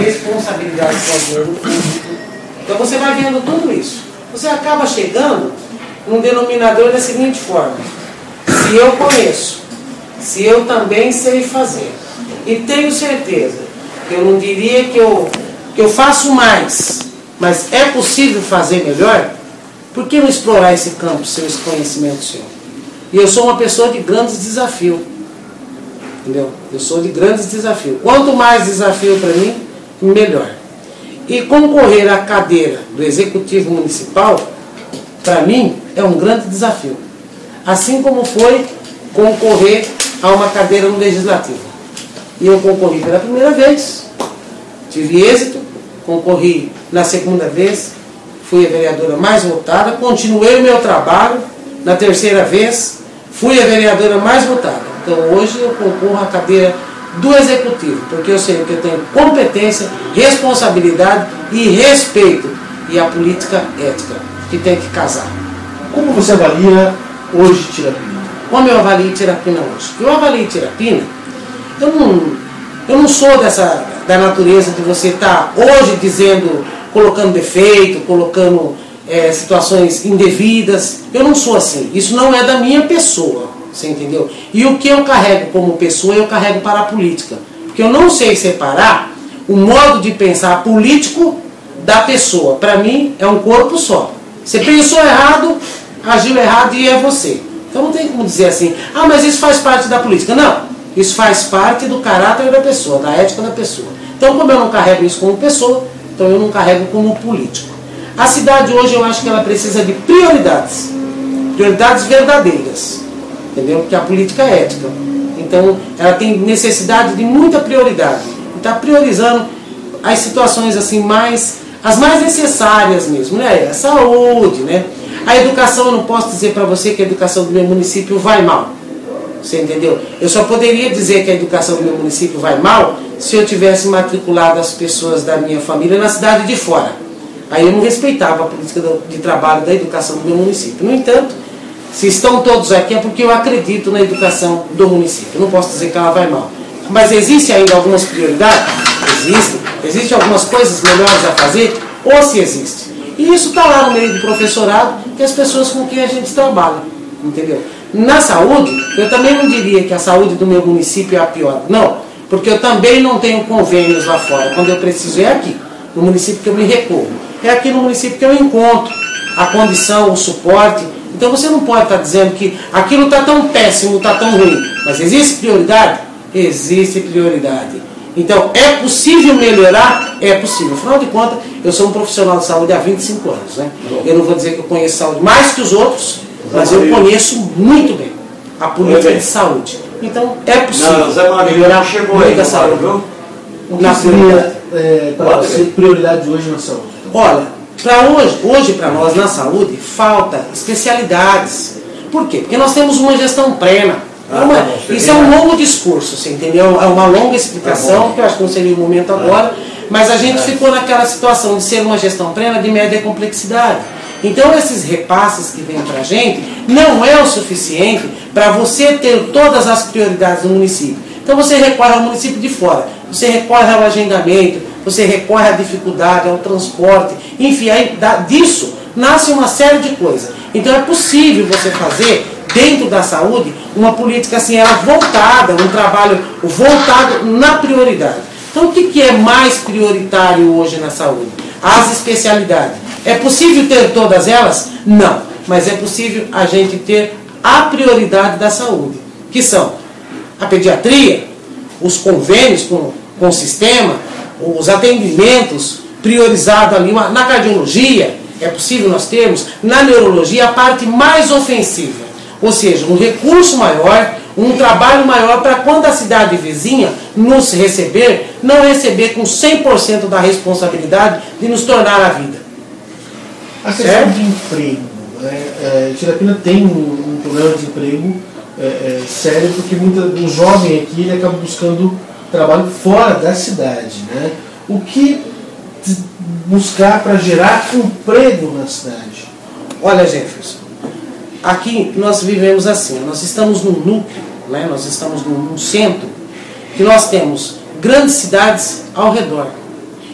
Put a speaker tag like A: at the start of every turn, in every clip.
A: responsabilidade com o dinheiro público. Então você vai vendo tudo isso. Você acaba chegando num denominador da seguinte forma: se eu conheço, se eu também sei fazer, e tenho certeza que eu não diria que eu faço mais, mas é possível fazer melhor, por que não explorar esse campo seu, esse conhecimento seu? E eu sou uma pessoa de grandes desafios. Entendeu? Eu sou de grandes desafios. Quanto mais desafio para mim, melhor. E concorrer à cadeira do Executivo Municipal, para mim, é um grande desafio. Assim como foi concorrer a uma cadeira no Legislativo. E eu concorri pela primeira vez, tive êxito, concorri na segunda vez, fui a vereadora mais votada, continuei o meu trabalho, na terceira vez, fui a vereadora mais votada. Então hoje eu concorro à cadeira do Executivo, porque eu sei que eu tenho competência, responsabilidade e respeito, e a política ética, que tem que casar.
B: Como você avalia hoje Tirapina?
A: Como eu avalio Tirapina hoje? Eu avalio Tirapina, eu não sou da natureza de você estar hoje dizendo, colocando defeito, colocando situações indevidas. Eu não sou assim. Isso não é da minha pessoa, você entendeu? E o que eu carrego como pessoa, eu carrego para a política. Porque eu não sei separar o modo de pensar político da pessoa. Para mim, é um corpo só. Você pensou errado, agiu errado e é você. Então não tem como dizer assim, ah, mas isso faz parte da política. Não, isso faz parte do caráter da pessoa, da ética da pessoa. Então, como eu não carrego isso como pessoa, então eu não carrego como político. A cidade hoje, eu acho que ela precisa de prioridades. Prioridades verdadeiras. Entendeu? Porque a política é ética. Então, ela tem necessidade de muita prioridade. Está priorizando as situações assim as mais necessárias mesmo, né? A saúde, né? A educação, eu não posso dizer para você que a educação do meu município vai mal. Você entendeu? Eu só poderia dizer que a educação do meu município vai mal se eu tivesse matriculado as pessoas da minha família na cidade de fora. Aí eu não respeitava a política de trabalho da educação do meu município. No entanto, se estão todos aqui é porque eu acredito na educação do município. Eu não posso dizer que ela vai mal. Mas existem ainda algumas prioridades? Existem algumas coisas melhores a fazer? Ou se existe? E isso está lá no meio do professorado, que as pessoas com quem a gente trabalha. Entendeu? Na saúde, eu também não diria que a saúde do meu município é a pior. Não, porque eu também não tenho convênios lá fora. Quando eu preciso é aqui, no município que eu me recorro. É aqui no município que eu encontro a condição, o suporte. Então você não pode estar dizendo que aquilo está tão péssimo, está tão ruim. Mas existe prioridade? Existe prioridade. Então é possível melhorar? É possível. Afinal de contas, eu sou um profissional de saúde há 25 anos. Né? Eu não vou dizer que eu conheço saúde mais que os outros, mas eu conheço muito bem a política de saúde. Então é possível melhorar muito a saúde.
B: O que seria para você prioridade hoje na saúde?
A: Olha, hoje para nós na saúde falta especialidades. Por quê? Porque nós temos uma gestão plena. Isso é um longo discurso, você entendeu? É uma longa explicação, que eu acho que não seria o momento agora, mas a gente ficou naquela situação de ser uma gestão plena de média complexidade. Então esses repasses que vêm para a gente não é o suficiente para você ter todas as prioridades do município. Então você recorre ao município de fora, você recorre ao agendamento, você recorre à dificuldade, ao transporte, enfim, aí disso nasce uma série de coisas. Então é possível você fazer, dentro da saúde, uma política assim, ela voltada, um trabalho voltado na prioridade. Então o que é mais prioritário hoje na saúde? As especialidades. É possível ter todas elas? Não. Mas é possível a gente ter a prioridade da saúde, que são a pediatria, os convênios com o sistema, os atendimentos priorizados ali, na cardiologia, é possível nós termos, na neurologia, a parte mais ofensiva. Ou seja, um recurso maior, um trabalho maior para quando a cidade vizinha nos receber, não receber com 100% da responsabilidade de nos tornar a vida.
B: A questão de emprego. Tirapina tem um problema de emprego sério, porque um jovem aqui ele acaba buscando trabalho fora da cidade. Né? O que buscar para gerar emprego na cidade?
A: Olha, Jefferson, aqui nós vivemos assim, nós estamos num núcleo, né? Nós estamos num centro, que nós temos grandes cidades ao redor.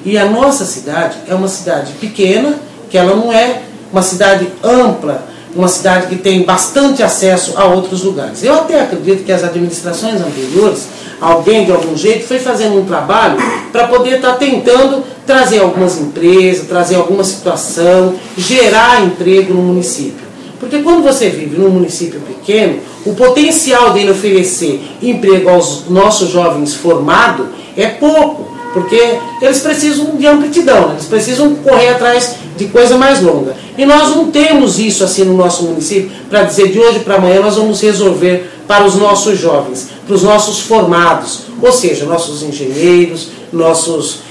A: E a nossa cidade é uma cidade pequena, que ela não é uma cidade ampla, uma cidade que tem bastante acesso a outros lugares. Eu até acredito que as administrações anteriores, alguém de algum jeito foi fazendo um trabalho para poder estar tentando trazer algumas empresas, trazer alguma situação, gerar emprego no município. Porque quando você vive num município pequeno, o potencial dele oferecer emprego aos nossos jovens formados é pouco, porque eles precisam de amplitude, eles precisam correr atrás de coisa mais longa. E nós não temos isso assim no nosso município, para dizer de hoje para amanhã nós vamos resolver para os nossos jovens, para os nossos formados, ou seja, nossos engenheiros, nossos,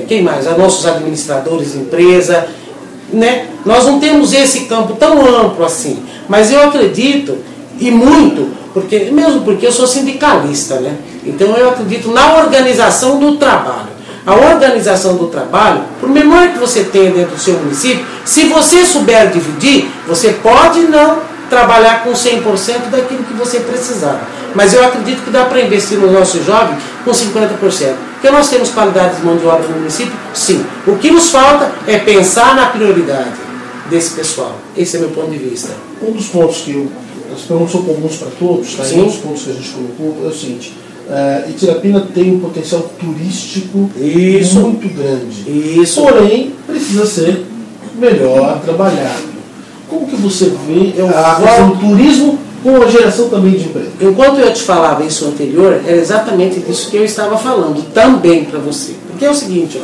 A: quem mais? Nossos administradores de empresa, né? Nós não temos esse campo tão amplo assim, mas eu acredito, e muito, mesmo porque eu sou sindicalista, né? Então eu acredito na organização do trabalho. A organização do trabalho, por menor que você tenha dentro do seu município, se você souber dividir, você pode não trabalhar com 100% daquilo que você precisar. Mas eu acredito que dá para investir no nosso jovem com 50%. Porque nós temos qualidade de mão de obra no município? Sim. O que nos falta é pensar na prioridade desse pessoal. Esse é meu ponto de vista.
B: Um dos pontos que as perguntas são comuns para todos, tá? Um dos pontos que a gente colocou é o seguinte: Itirapina tem um potencial turístico muito grande. Porém, precisa ser melhor trabalhado. Como que você vê a questão do turismo com a geração também de emprego?
A: Enquanto eu te falava isso anterior, era exatamente disso que eu estava falando também para você. Porque é o seguinte,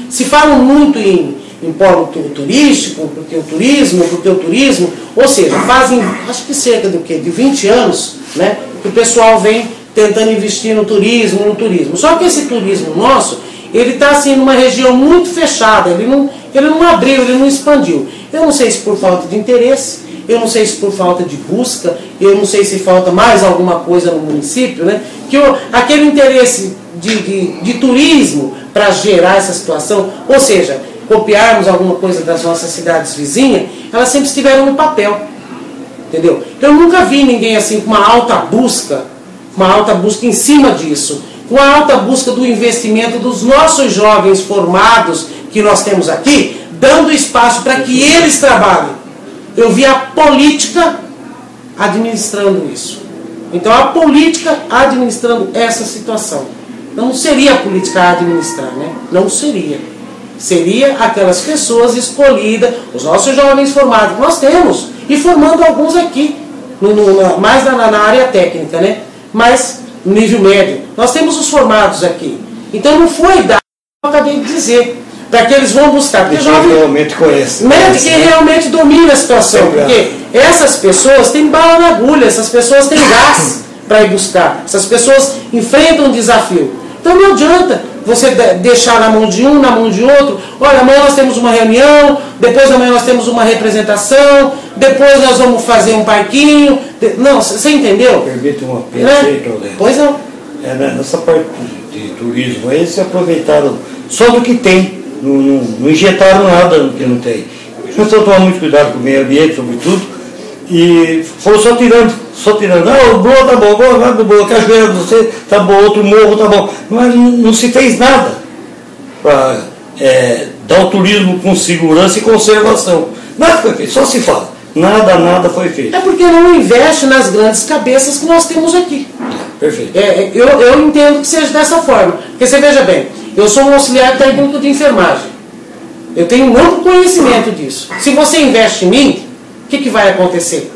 A: se fala muito em polo turístico, porque o turismo, ou seja, fazem, acho que cerca de 20 anos, né, que o pessoal vem tentando investir no turismo. Só que esse turismo nosso, ele está assim numa região muito fechada, ele não abriu, ele não expandiu. Eu não sei se por falta de interesse, eu não sei se por falta de busca, eu não sei se falta mais alguma coisa no município, né? Que aquele interesse de turismo para gerar essa situação, ou seja, copiarmos alguma coisa das nossas cidades vizinhas, elas sempre estiveram no papel, entendeu? Eu nunca vi ninguém assim com uma alta busca em cima disso, com a alta busca do investimento dos nossos jovens formados que nós temos aqui, dando espaço para que eles trabalhem. Eu vi a política administrando isso. Então a política administrando essa situação. Não seria a política a administrar, né? Não seria. Seria aquelas pessoas escolhidas, os nossos jovens formados que nós temos, e formando alguns aqui, mais na área técnica, né? Mas no nível médio. Nós temos os formados aqui. Então não foi dado, eu acabei de dizer, para que eles vão buscar. Porque
C: jovem realmente conhece.
A: Quem realmente domina a situação. Porque essas pessoas têm bala na agulha, essas pessoas têm gás para ir buscar. Essas pessoas enfrentam um desafio. Então não adianta você deixar na mão de um, na mão de outro. Olha, amanhã nós temos uma reunião, depois amanhã nós temos uma representação, depois nós vamos fazer um parquinho. Não, você entendeu?
C: Permite uma perfeita, né?
A: Pois não.
C: Nessa parte de turismo aí, se aproveitaram só do que tem. Não injetaram nada no que não tem. Nós estamos tomando muito cuidado com o meio ambiente, sobretudo, e foram só tirando. O boa tá bom, a cachoeira de você tá bom, outro morro tá bom. Mas não se fez nada para dar o turismo com segurança e conservação. Nada foi feito, só se fala. Nada foi feito.
A: É porque não investe nas grandes cabeças que nós temos aqui.
C: Perfeito.
A: Eu entendo que seja dessa forma. Porque você veja bem, eu sou um auxiliar técnico de enfermagem. Eu tenho um amplo conhecimento disso. Se você investe em mim, o que vai acontecer?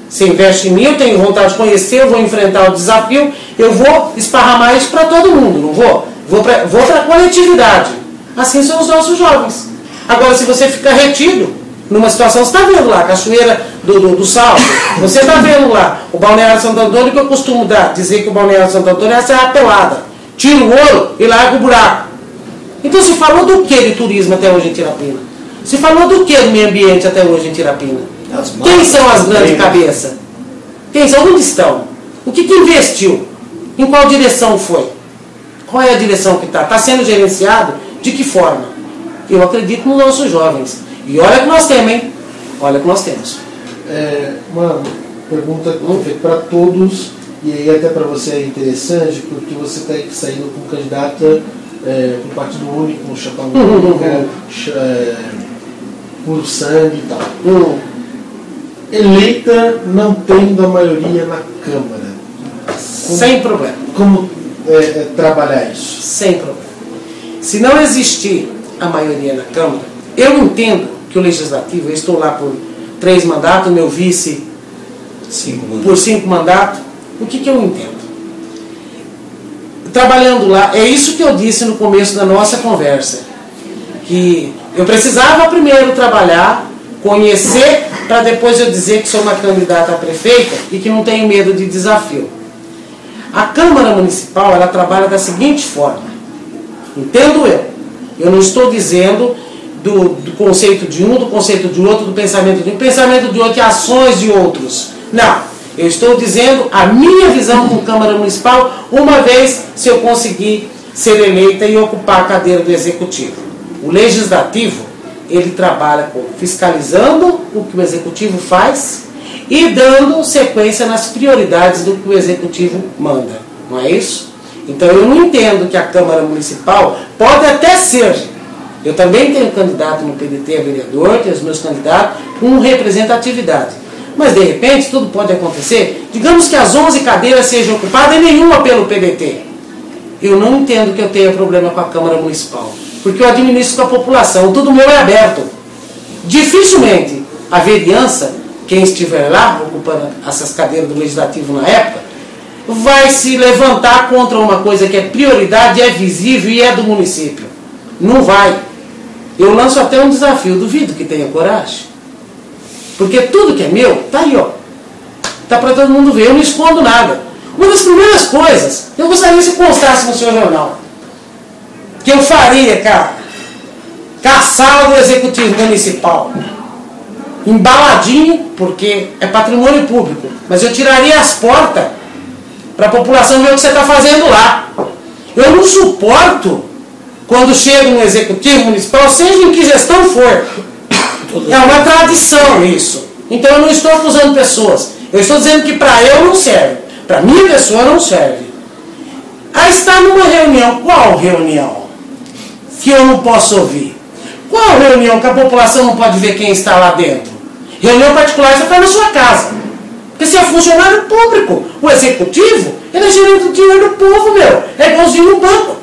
A: Você investe em mim, eu tenho vontade de conhecer, eu vou enfrentar o desafio, eu vou esparramar isso para todo mundo, não vou? Vou para a coletividade. Assim são os nossos jovens. Agora, se você fica retido numa situação, você está vendo lá a Cachoeira do Salto, você está vendo lá o Balneário Santo Antônio, que eu costumo dizer que o Balneário Santo Antônio é a serra pelada. Tira o ouro e larga o buraco. Então se falou do que de turismo até hoje em Itirapina? Se falou do que do meio ambiente até hoje em Itirapina? Quem são as grandes cabeças? Quem são? Onde estão? O que investiu? Em qual direção foi? Qual é a direção que está? Está sendo gerenciado? De que forma? Eu acredito nos nossos jovens. E olha que nós temos, hein? Olha que nós temos.
B: Uma pergunta feita para todos, e aí até para você é interessante, porque você está saindo como candidata do Partido Único, puro sangue e tal. Eleita não tendo a maioria na Câmara.
A: Sem problema.
B: Como trabalhar isso?
A: Sem problema. Se não existir a maioria na Câmara, eu entendo que o Legislativo, eu estou lá por 3 mandatos, meu vice por 5 mandatos, o que eu entendo? Trabalhando lá, é isso que eu disse no começo da nossa conversa, que eu precisava primeiro trabalhar, conhecer, para depois eu dizer que sou uma candidata a prefeita e que não tenho medo de desafio. A Câmara Municipal, ela trabalha da seguinte forma, entendo eu não estou dizendo do conceito de um, do conceito de outro, do pensamento de outro e ações de outros. Não, eu estou dizendo a minha visão com Câmara Municipal, uma vez se eu conseguir ser eleita e ocupar a cadeira do Executivo. O Legislativo, ele trabalha fiscalizando o que o Executivo faz e dando sequência nas prioridades do que o Executivo manda. Não é isso? Então eu não entendo que a Câmara Municipal pode até ser. Eu também tenho candidato no PDT a vereador, tenho os meus candidatos com representatividade. Mas de repente tudo pode acontecer. Digamos que as 11 cadeiras sejam ocupadas e nenhuma pelo PDT. Eu não entendo que eu tenha problema com a Câmara Municipal. Porque eu administro com a população, tudo meu é aberto. Dificilmente a vereança, quem estiver lá ocupando essas cadeiras do Legislativo na época, vai se levantar contra uma coisa que é prioridade, é visível e é do município. Não vai. Eu lanço até um desafio, duvido que tenha coragem. Porque tudo que é meu, está aí, ó. Está para todo mundo ver, eu não escondo nada. Uma das primeiras coisas, eu gostaria que constasse no seu jornal, que eu faria, cara, com a sala do Executivo Municipal, embaladinho, porque é patrimônio público, mas eu tiraria as portas para a população ver o que você está fazendo lá. Eu não suporto quando chega um Executivo Municipal, seja em que gestão for. É uma tradição isso. Então eu não estou acusando pessoas. Eu estou dizendo que para eu não serve. Para minha pessoa não serve. Aí está numa reunião. Qual reunião? Que eu não posso ouvir. Qual reunião que a população não pode ver quem está lá dentro? Reunião particular você faz na sua casa. Porque você é funcionário público. O Executivo, ele é gerente do dinheiro do povo, meu. É igualzinho no banco.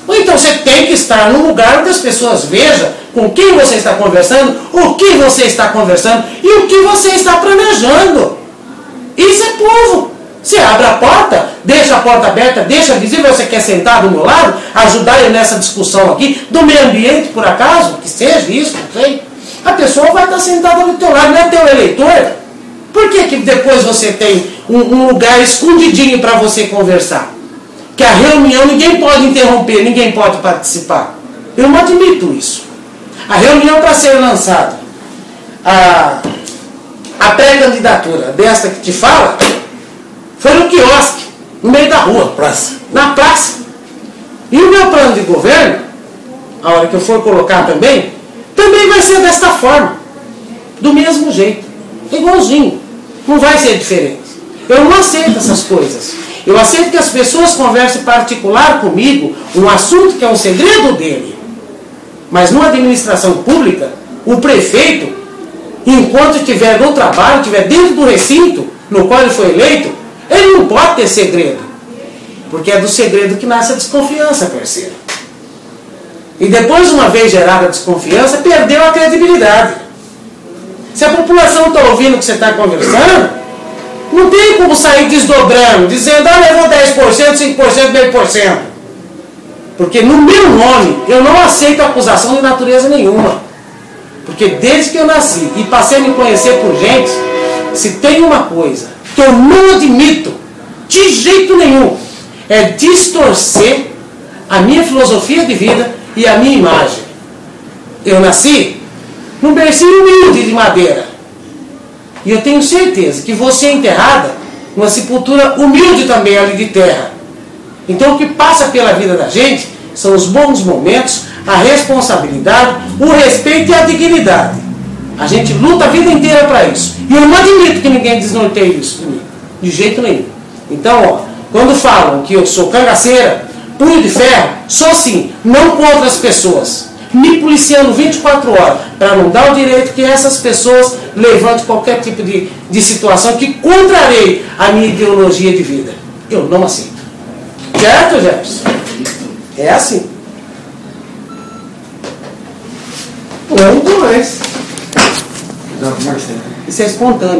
A: Ou então você tem que estar num lugar onde as pessoas vejam com quem você está conversando, o que você está conversando e o que você está planejando. Isso é povo. Você abre a porta, deixa a porta aberta, deixa visível, você quer sentar do meu lado, ajudar eu nessa discussão aqui, do meio ambiente, por acaso, que seja isso, não sei. A pessoa vai estar sentada do teu lado, não é teu eleitor. Por que depois você tem um lugar escondidinho para você conversar? Que a reunião ninguém pode interromper, ninguém pode participar. Eu não admito isso. A reunião para ser lançada, a pré-candidatura desta que te fala, foi no quiosque, no meio da rua, na praça. E o meu plano de governo, a hora que eu for colocar também vai ser desta forma, do mesmo jeito, igualzinho, não vai ser diferente. Eu não aceito essas coisas. Eu aceito que as pessoas conversem particular comigo um assunto que é um segredo dele. Mas numa administração pública, o prefeito, enquanto estiver no trabalho, estiver dentro do recinto no qual ele foi eleito, ele não pode ter segredo. Porque é do segredo que nasce a desconfiança, parceiro. E depois, uma vez gerada a desconfiança, perdeu a credibilidade. Se a população está ouvindo o que você está conversando, não tem como sair desdobrando, dizendo, levou 10%, 5%, meio por cento. Porque no meu nome, eu não aceito acusação de natureza nenhuma. Porque desde que eu nasci e passei a me conhecer por gente, se tem uma coisa que eu não admito, de jeito nenhum, é distorcer a minha filosofia de vida e a minha imagem. Eu nasci num bercinho humilde de madeira. E eu tenho certeza que você é enterrada numa sepultura humilde também ali de terra. Então o que passa pela vida da gente são os bons momentos, a responsabilidade, o respeito e a dignidade. A gente luta a vida inteira para isso. E eu não admito que ninguém desnorteie isso comigo. De jeito nenhum. Então, quando falam que eu sou cangaceira, punho de ferro, sou sim, não contra as pessoas, me policiando 24 horas, para não dar o direito que essas pessoas levantem qualquer tipo de situação que contrarie a minha ideologia de vida. Eu não aceito. Certo, Jefferson? É assim.
B: Não, mais.
A: Isso é espontâneo.